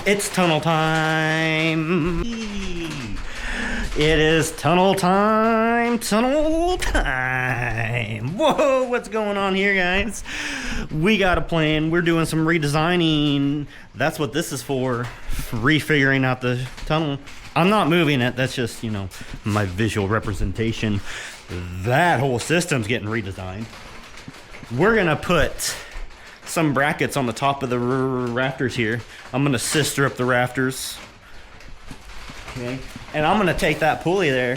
It's tunnel time. It is tunnel time. Tunnel time. Whoa, what's going on here, guys? We got a plan. We're doing some redesigning. That's what this is for. Refiguring out the tunnel. I'm not moving it. That's just, you know, my visual representation. That whole system's getting redesigned. We're going to put some brackets on the top of the rafters here. I'm going to sister up the rafters. Okay. And I'm going to take that pulley there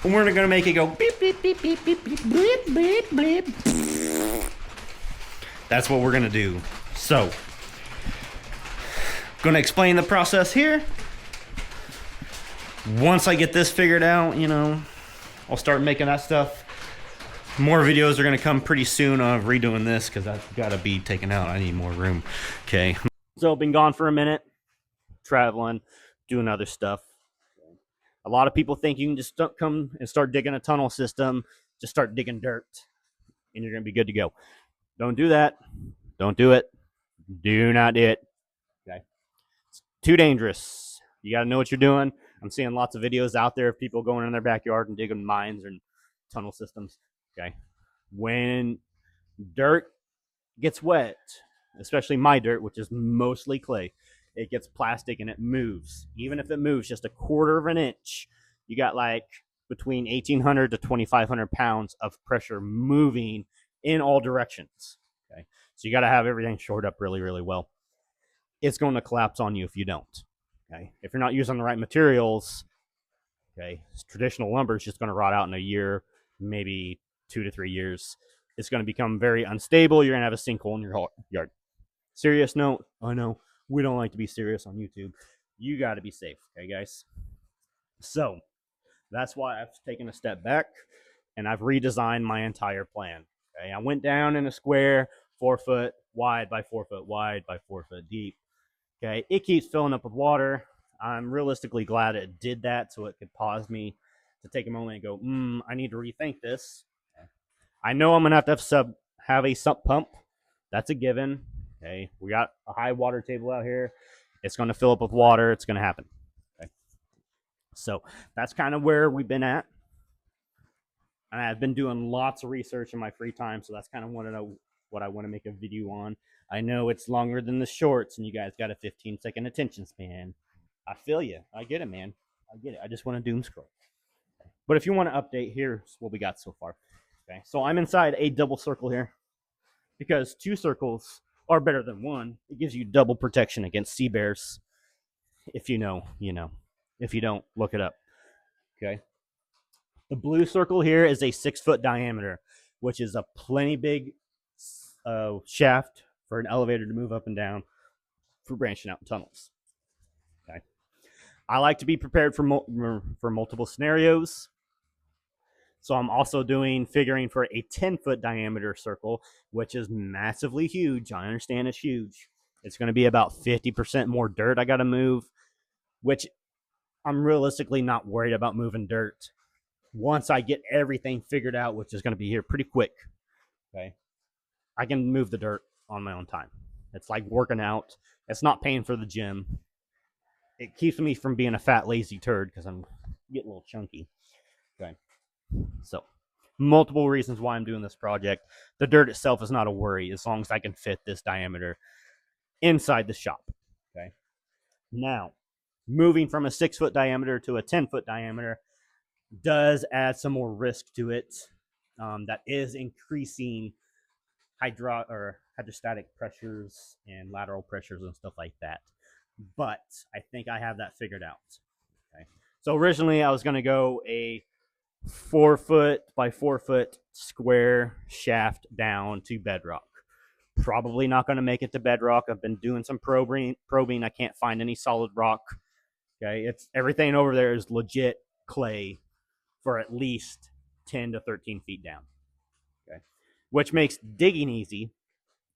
and we're going to make it go beep, beep, beep, beep, beep, beep, bleep, bleep, bleep. That's what we're going to do. So, going to explain the process here. Once I get this figured out, you know, I'll start making that stuff. More videos are going to come pretty soon of redoing this because that's got to be taken out. I need more room. Okay. So, been gone for a minute, traveling, doing other stuff. A lot of people think you can just come and start digging a tunnel system, just start digging dirt, and you're going to be good to go. Don't do that. Don't do it. Do not do it. Okay. It's too dangerous. You got to know what you're doing. I'm seeing lots of videos out there of people going in their backyard and digging mines and tunnel systems. Okay. When dirt gets wet, especially my dirt, which is mostly clay, it gets plastic and it moves. Even if it moves just a quarter of an inch, you got like between 1,800 to 2,500 pounds of pressure moving in all directions. Okay. So you got to have everything shored up really, really well. It's going to collapse on you if you don't. Okay. If you're not using the right materials, okay, traditional lumber is just going to rot out in a year, maybe 2 to 3 years. It's going to become very unstable. You're going to have a sinkhole in your yard. Serious note, I know we don't like to be serious on YouTube. You got to be safe, okay, guys? So that's why I've taken a step back and I've redesigned my entire plan. Okay, I went down in a square, 4 foot wide by 4 foot wide by 4 foot deep. Okay, it keeps filling up with water. I'm realistically glad it did that so it could pause me to take a moment and go, I need to rethink this. I know I'm going to have a sump pump. That's a given. Okay, we got a high water table out here. It's going to fill up with water. It's going to happen. Okay, so that's kind of where we've been at. And I've been doing lots of research in my free time, so that's kind of what I want to make a video on. I know it's longer than the shorts, and you guys got a 15-second attention span. I feel you. I get it, man. I get it. I just want to doom scroll. But if you want to update, here's what we got so far. Okay, so I'm inside a double circle here because 2 circles are better than 1. It gives you double protection against sea bears. If you know, you know. If you don't, look it up. Okay. The blue circle here is a 6 foot diameter, which is a plenty big shaft for an elevator to move up and down for branching out in tunnels. Okay. I like to be prepared for multiple scenarios. So I'm also figuring for a 10 foot diameter circle, which is massively huge. I understand it's huge. It's going to be about 50% more dirt I got to move, which I'm realistically not worried about moving dirt once I get everything figured out, which is going to be here pretty quick. Okay. I can move the dirt on my own time. It's like working out. It's not paying for the gym. It keeps me from being a fat, lazy turd because I'm getting a little chunky. Okay. So, multiple reasons why I'm doing this project. The dirt itself is not a worry as long as I can fit this diameter inside the shop. Okay. Now, moving from a 6 foot diameter to a 10 foot diameter does add some more risk to it. That is increasing hydrostatic pressures and lateral pressures and stuff like that. But I think I have that figured out. Okay. So originally I was going to go a 4 foot by 4 foot square shaft down to bedrock. Probably not going to make it to bedrock. I've been doing some probing. I can't find any solid rock. Okay, it's everything over there is legit clay for at least 10 to 13 feet down. Okay, which makes digging easy,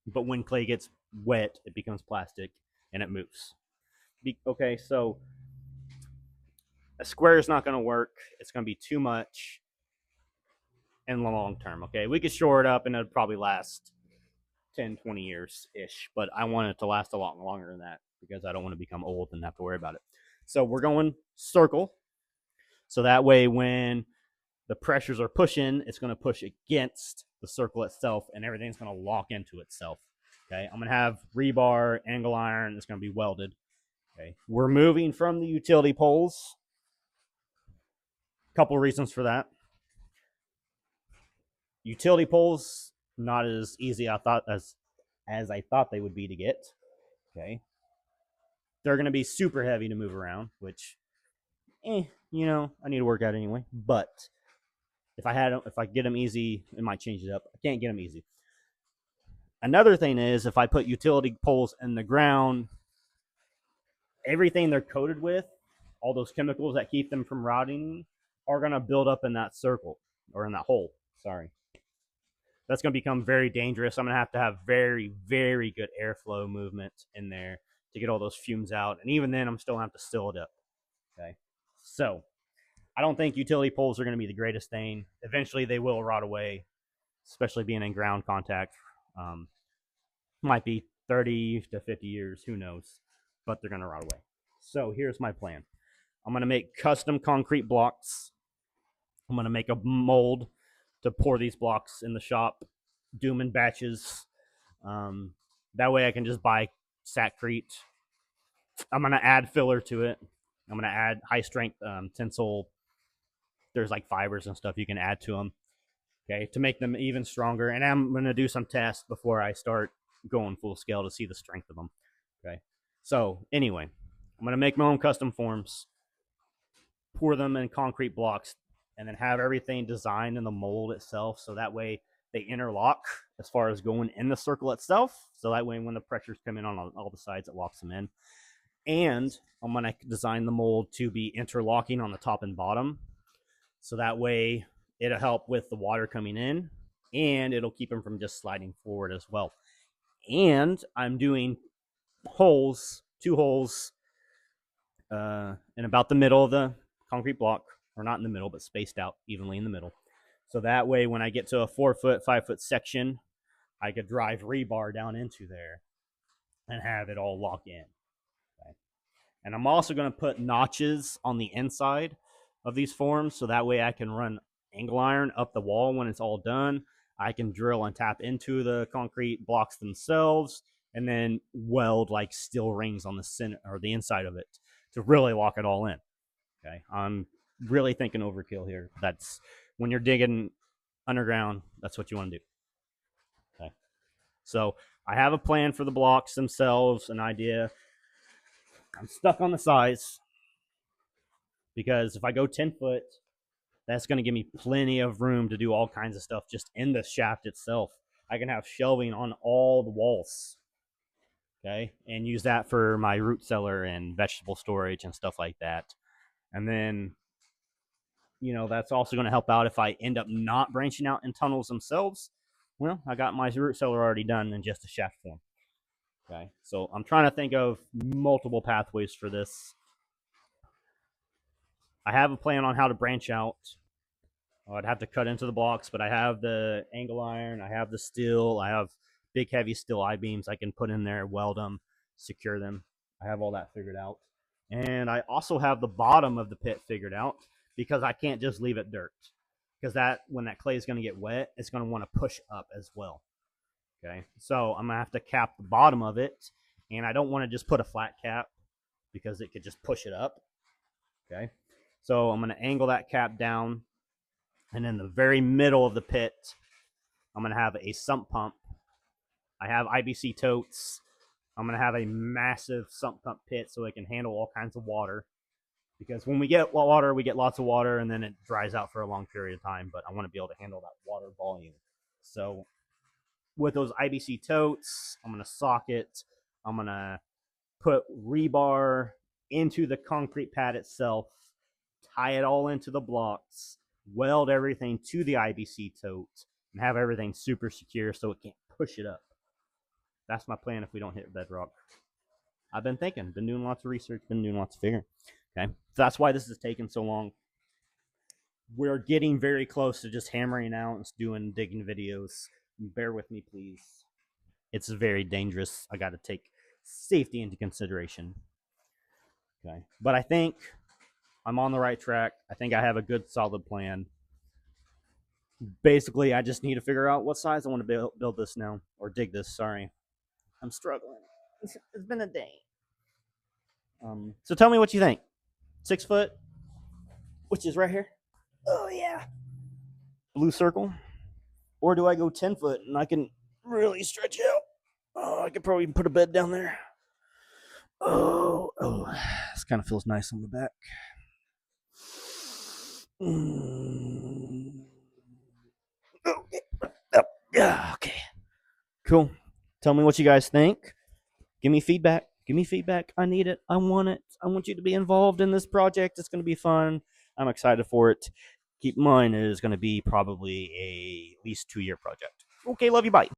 but when clay gets wet, it becomes plastic and it moves. Okay, so a square is not going to work. It's going to be too much in the long term. Okay, we could shore it up and it'd probably last 10, 20 years ish, but I want it to last a lot longer than that. because I don't want to become old and have to worry about it. So we're going circle. So that way when the pressures are pushing, it's going to push against the circle itself and everything's going to lock into itself. Okay, I'm going to have rebar, angle iron, it's going to be welded. Okay, we're moving from the utility poles. Couple reasons for that. Utility poles, not as easy I thought as I thought they would be to get. Okay, they're going to be super heavy to move around, which, you know, I need to work out anyway. But if I get them easy, it might change it up. I can't get them easy. Another thing is, if I put utility poles in the ground, everything they're coated with, all those chemicals that keep them from rotting, are going to build up in that circle or in that hole. Sorry. That's going to become very dangerous. I'm going to have very, very good airflow movement in there to get all those fumes out. And even then, I'm still going to have to still it up. Okay. So I don't think utility poles are going to be the greatest thing. Eventually, they will rot away, especially being in ground contact. Might be 30 to 50 years, who knows, but they're going to rot away. So here's my plan. I'm going to make custom concrete blocks. I'm going to make a mold to pour these blocks in the shop, do them in batches. That way I can just buy Satcrete. I'm going to add filler to it. I'm going to add high strength tensile. There's like fibers and stuff you can add to them, okay, to make them even stronger. And I'm going to do some tests before I start going full scale to see the strength of them. Okay. So anyway, I'm going to make my own custom forms, pour them in concrete blocks, and then have everything designed in the mold itself. So that way they interlock as far as going in the circle itself. So that way when the pressures come in on all the sides, it locks them in. And I'm going to design the mold to be interlocking on the top and bottom. So that way it'll help with the water coming in and it'll keep them from just sliding forward as well. And I'm doing holes, 2 holes in about the middle of the concrete block, or not in the middle, but spaced out evenly in the middle. So that way when I get to a 4 foot, 5 foot section, I could drive rebar down into there and have it all lock in. Okay. And I'm also going to put notches on the inside of these forms, so that way I can run angle iron up the wall when it's all done. I can drill and tap into the concrete blocks themselves and then weld like steel rings on the center or the inside of it to really lock it all in. Okay, I'm really thinking overkill here. That's when you're digging underground, that's what you want to do. Okay, so I have a plan for the blocks themselves, an idea. I'm stuck on the size because if I go 10 foot, that's going to give me plenty of room to do all kinds of stuff just in the shaft itself. I can have shelving on all the walls, okay, and use that for my root cellar and vegetable storage and stuff like that. And then, you know, that's also going to help out if I end up not branching out in tunnels themselves. Well, I got my root cellar already done in just a shaft form. Okay, so I'm trying to think of multiple pathways for this. I have a plan on how to branch out. I'd have to cut into the blocks, but I have the angle iron, I have the steel, I have big heavy steel I-beams I can put in there, weld them, secure them. I have all that figured out. And I also have the bottom of the pit figured out because I can't just leave it dirt. Because that when that clay is going to get wet, it's going to want to push up as well. Okay, so I'm going to have to cap the bottom of it, and I don't want to just put a flat cap because it could just push it up. Okay, so I'm going to angle that cap down. And in the very middle of the pit, I'm going to have a sump pump. I have IBC totes. I'm going to have a massive sump pump pit so it can handle all kinds of water. Because when we get water, we get lots of water, and then it dries out for a long period of time. But I want to be able to handle that water volume. So with those IBC totes, I'm going to sock it. I'm going to put rebar into the concrete pad itself, tie it all into the blocks, weld everything to the IBC tote, and have everything super secure so it can't push it up. That's my plan if we don't hit bedrock. I've been thinking, been doing lots of research, been doing lots of figuring. Okay, so that's why this is taking so long. We're getting very close to just hammering out and doing digging videos. Bear with me, please. It's very dangerous. I got to take safety into consideration. Okay, but I think I'm on the right track. I think I have a good, solid plan. Basically, I just need to figure out what size I want to build this now, or dig this. Sorry, I'm struggling. It's been a day. So tell me what you think. 6 foot, which is right here. Oh yeah, blue circle. Or do I go 10 foot and I can really stretch out? Oh, I could probably put a bed down there. Oh, this kind of feels nice on the back. Okay. Yeah, okay. Cool. Tell me what you guys think. Give me feedback. Give me feedback. I need it. I want it. I want you to be involved in this project. It's going to be fun. I'm excited for it. Keep in mind, it is going to be probably at least 2-year project. Okay, love you. Bye.